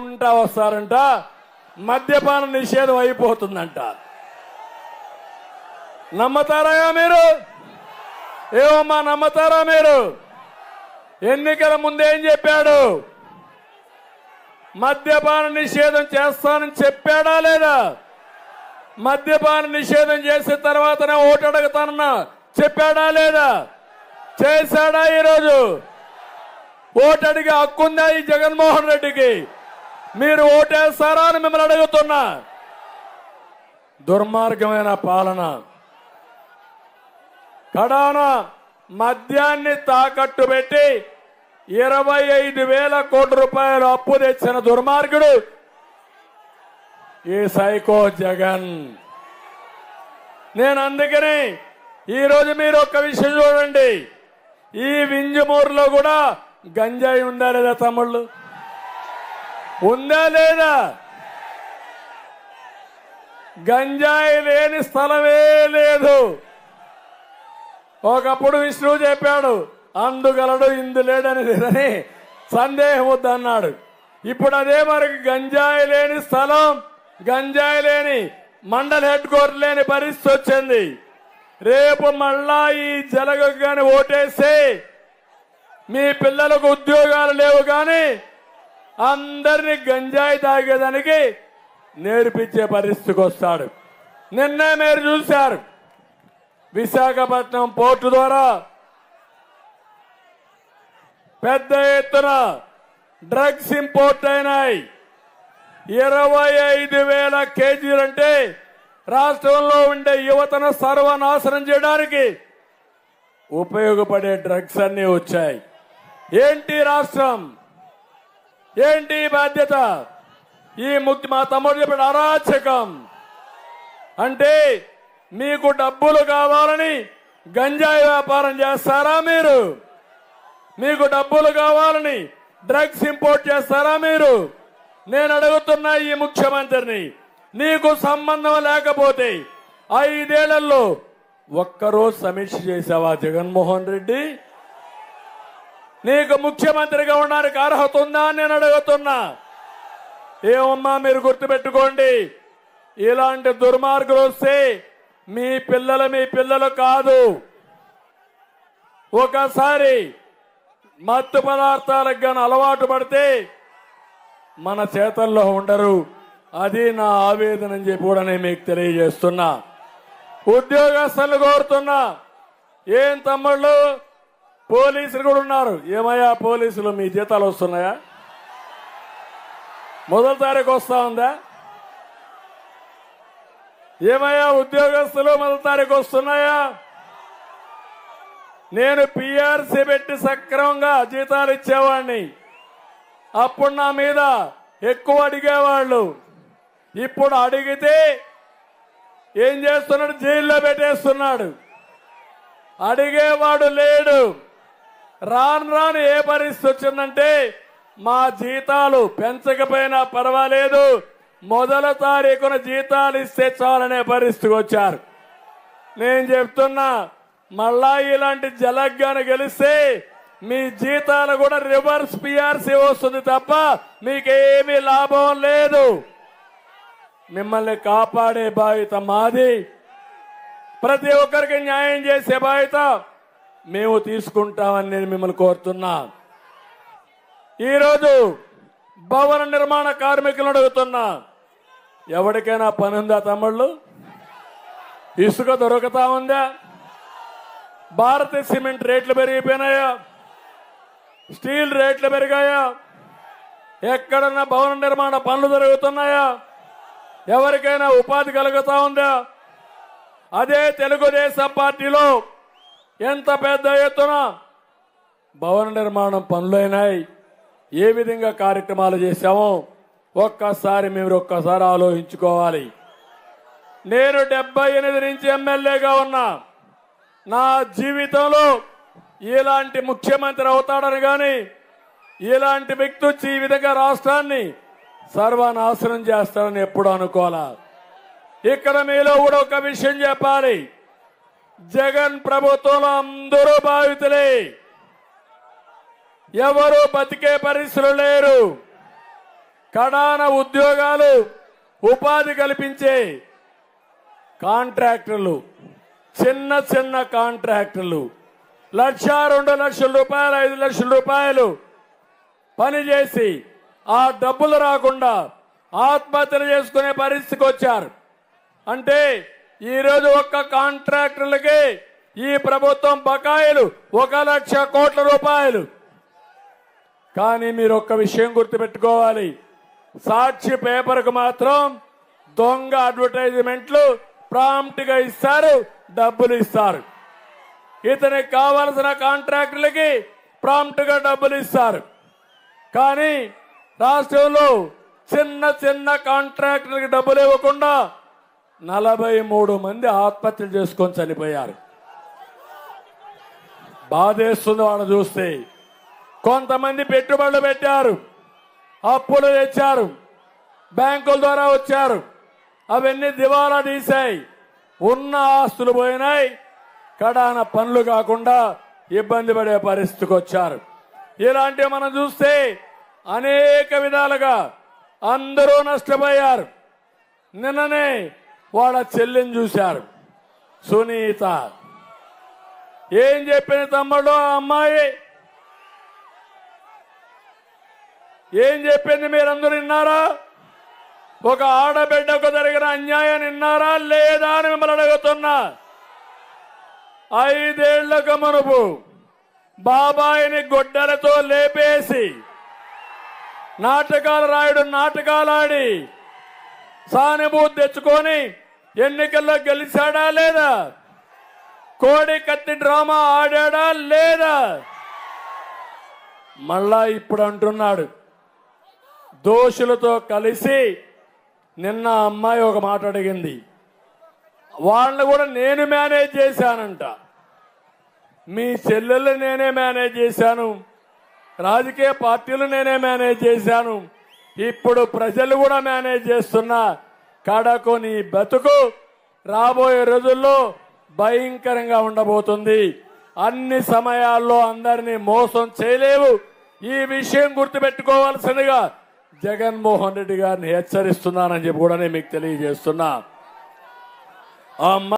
ఉంటా వస్తారంట, మద్యపాన నిషేధం అయిపోతుందంట. నమ్మతారా మీరు? ఏమమ్మా నమ్మతారా మీరు? ఎన్నికల ముందేం చెప్పాడు? మద్యపాన నిషేధం చేస్తానని చెప్పాడా లేదా? మద్యపాన నిషేధం చేసిన తర్వాతనే ఓటు అడుగుతానన్నా చెప్పాడా లేదా? చేశాడా? ఈరోజు ఓటు అడిగే హక్కుందా ఈ జగన్మోహన్ రెడ్డికి? మీరు ఓటేస్తారా అని మిమ్మల్ని అడుగుతున్నా. దుర్మార్గమైన పాలన. కడాన మద్యాన్ని తాకట్టు పెట్టి 25,000 కోట్ల రూపాయలు అప్పు తెచ్చిన దుర్మార్గుడు ఈ సైకో జగన్. నేను అందుకని ఈరోజు మీరు ఒక్క విషయం చూడండి. ఈ వింజమూరులో కూడా గంజాయి ఉందా లేదా తమ్ముళ్ళు? ఉందా లేదా? గంజాయి లేని స్థలమే లేదు. ఒకప్పుడు విష్ణువు చెప్పాడు అందుగలడు ఇందు లేడని, సందేహం వద్దన్నాడు. ఇప్పుడు అదే మరికి గంజాయి లేని స్థలం, గంజాయి లేని మండల హెడ్ క్వార్టర్ లేని పరిస్థితి వచ్చింది. రేపు మళ్ళా ఈ జలగకు గాని ఓటేస్తే మీ పిల్లలకు ఉద్యోగాలు లేవు కానీ అందరినీ గంజాయి తాగేదానికి నేర్పించే పరిస్థితికి వస్తాడు. నిన్నే మీరు చూశారు విశాఖపట్నం పోర్టు ద్వారా పెద్ద ఎత్తున డ్రగ్స్ ఇంపోర్ట్ అయినాయి. 25,000 కేజీలంటే రాష్ట్రంలో ఉండే యువతను సర్వనాశనం చేయడానికి ఉపయోగపడే డ్రగ్స్ అన్ని వచ్చాయి. ఏంటి రాష్ట్రం? ఏంటి బాధ్యత? ఈ మా తమ్ముడు చెప్పిన అరాచకం అంటే మీకు డబ్బులు కావాలని గంజాయి వ్యాపారం చేస్తారా మీరు? మీకు డబ్బులు కావాలని డ్రగ్స్ ఇంపోర్ట్ చేస్తారా మీరు? నేను అడుగుతున్నా ఈ ముఖ్యమంత్రిని, నీకు సంబంధం లేకపోతే 5 ఏళ్లలో ఒక్కరోజు సమీక్ష చేశావా జగన్మోహన్ రెడ్డి? నీకు ముఖ్యమంత్రిగా ఉండడానికి అర్హత ఉందా అని నేను అడుగుతున్నా. ఏమమ్మా మీరు గుర్తుపెట్టుకోండి, ఇలాంటి దుర్మార్గులు వస్తే మీ పిల్లలు కాదు. ఒకసారి మత్తు పదార్థాలకు గాని అలవాటు పడితే మన చేతల్లో ఉండరు. అది నా ఆవేదన అని చెప్పి కూడా నేను మీకు తెలియజేస్తున్నా. ఉద్యోగస్తులు కోరుతున్నా, ఏం తమ్ముళ్ళు పోలీసులు కూడా ఉన్నారు. ఏమయ్యా పోలీసులు మీ జీతాలు వస్తున్నాయా? మొదటి తారీఖు వస్తా ఉందా? ఏమయ్యా ఉద్యోగస్తులు మొదటి తారీఖు వస్తున్నాయా? నేను పిఆర్సీ పెట్టి సక్రమంగా జీతాలు ఇచ్చేవాడిని. అప్పుడు నా మీద ఎక్కువ అడిగేవాళ్ళు. ఇప్పుడు అడిగితే ఏం చేస్తున్నాడు? జైల్లో పెట్టేస్తున్నాడు. అడిగేవాడు లేడు. రాను ఏ పరిస్థితి వచ్చిందంటే మా జీతాలు పెంచకపోయినా పర్వాలేదు, మొదటి తారీఖున జీతాలు ఇస్తే చాలనే పరిస్థితికి వచ్చారు. నేను చెప్తున్నా, మళ్ళా ఇలాంటి జలగ్గాను గెలిస్తే మీ జీతాలు కూడా రివర్స్ పిఆర్సీ వస్తుంది తప్ప మీకేమీ లాభం లేదు. మిమ్మల్ని కాపాడే బాధ్యత మాది. ప్రతి ఒక్కరికి న్యాయం చేసే బాధ్యత మేము తీసుకుంటామని నేను మిమ్మల్ని కోరుతున్నా. ఈరోజు భవన నిర్మాణ కార్మికులను అడుగుతున్నా, ఎవరికైనా పని ఉందా తమ్ముళ్ళు? ఇసుక దొరుకుతా ఉందా? భారతీయ సిమెంట్ రేట్లు పెరిగిపోయినాయా? స్టీల్ రేట్లు పెరిగాయా? ఎక్కడన్నా భవన నిర్మాణ పనులు జరుగుతున్నాయా? ఎవరికైనా ఉపాధి కలుగుతా ఉందా? అదే తెలుగుదేశం పార్టీలో ఎంత పెద్ద ఎత్తున భవన నిర్మాణం పనులైనాయి, ఏ విధంగా కార్యక్రమాలు చేశామో ఒక్కసారి మీరు ఆలోచించుకోవాలి. నేను 78 నుంచి ఎమ్మెల్యేగా ఉన్నా. నా జీవితంలో ఇలాంటి ముఖ్యమంత్రి అవుతాడని కానీ ఇలాంటి వ్యక్తి వచ్చి ఈ విధంగా రాష్ట్రాన్ని సర్వనాశనం చేస్తాడని ఎప్పుడు అనుకోవాలా. ఇక్కడ మీలో కూడా ఒక విషయం చెప్పాలి, జగన్ ప్రభుత్వంలో అందరూ బాధితులే. ఎవరు బతికే పరిస్థితులు లేరు. కడాన ఉద్యోగాలు ఉపాధి కల్పించే కాంట్రాక్టర్లు, చిన్న చిన్న కాంట్రాక్టర్లు 1,00,000, 2,00,000 రూపాయలు, 5 లక్షల రూపాయలు పనిచేసి ఆ డబ్బులు రాకుండా ఆత్మహత్యలు చేసుకునే పరిస్థితికి వచ్చారు. అంటే ఈరోజు ఒక్క కాంట్రాక్టర్లకి ఈ ప్రభుత్వం బకాయిలు 1,00,000 కోట్ల రూపాయలు. కానీ మీరు ఒక్క విషయం గుర్తుపెట్టుకోవాలి, సాక్షి పేపర్కు మాత్రం దొంగ అడ్వర్టైజ్మెంట్లు ప్రాంప్ట్ గా ఇస్తారు, డబ్బులు ఇస్తారు. ఇతనికి కావలసిన కాంట్రాక్టులకి ప్రాంప్ట్ గా డబ్బులు ఇస్తారు. కానీ రాష్ట్రంలో చిన్న చిన్న కాంట్రాక్టులకి డబ్బులు ఇవ్వకుండా 43 మంది ఆత్మహత్యలు చేసుకొని చనిపోయారు. బాధేస్తుంది వాళ్ళు చూస్తే. కొంతమంది పెట్టుబడులు పెట్టారు, అప్పులు తెచ్చారు, బ్యాంకుల ద్వారా వచ్చారు, అవన్నీ దివాలా తీశాయి, ఉన్న ఆస్తులు పోయినాయి, కడాన పనులు కాకుండా ఇబ్బంది పడే పరిస్థితికి వచ్చారు. ఇలాంటివి మనం చూస్తే అనేక విధాలుగా అందరూ నష్టపోయారు. నిన్ననే వాళ్ళ చెల్లిని చూశారు, సునీత. ఏం చెప్పింది తమ్ముడు ఆ అమ్మాయి? ఏం చెప్పింది మీరందరూ విన్నారా? ఒక ఆడబిడ్డకు జరిగిన అన్యాయం విన్నారా లేదా అని మిమ్మల్ని అడుగుతున్నా. 5 ఏళ్లకు మునుపు బాబాయిని గొడ్డలతో లేపేసి నాటకాలు రాయుడు నాటకాలాడి సానుభూతి తెచ్చుకొని ఎన్నికల్లో గెలిచాడా లేదా? కోడి కత్తి డ్రామా ఆడాడా లేదా? మళ్ళా ఇప్పుడు అంటున్నాడు. దోషులతో కలిసి నిన్న అమ్మాయి ఒక మాట అడిగింది, వాళ్ళని కూడా నేను మేనేజ్ చేశానంట. మీ చెల్లెళ్ళు నేనే మేనేజ్ చేశాను, రాజకీయ పార్టీలు నేనే మేనేజ్ చేశాను, ఇప్పుడు ప్రజలు కూడా మేనేజ్ చేస్తున్నా. కడకు నీ బతుకు రాబోయే రోజుల్లో భయంకరంగా ఉండబోతుంది. అన్ని సమయాల్లో అందరినీ మోసం చేయలేవు. ఈ విషయం గుర్తుపెట్టుకోవాల్సిందిగా జగన్మోహన్ రెడ్డి గారిని హెచ్చరిస్తున్నానని చెప్పి కూడా మీకు తెలియజేస్తున్నా.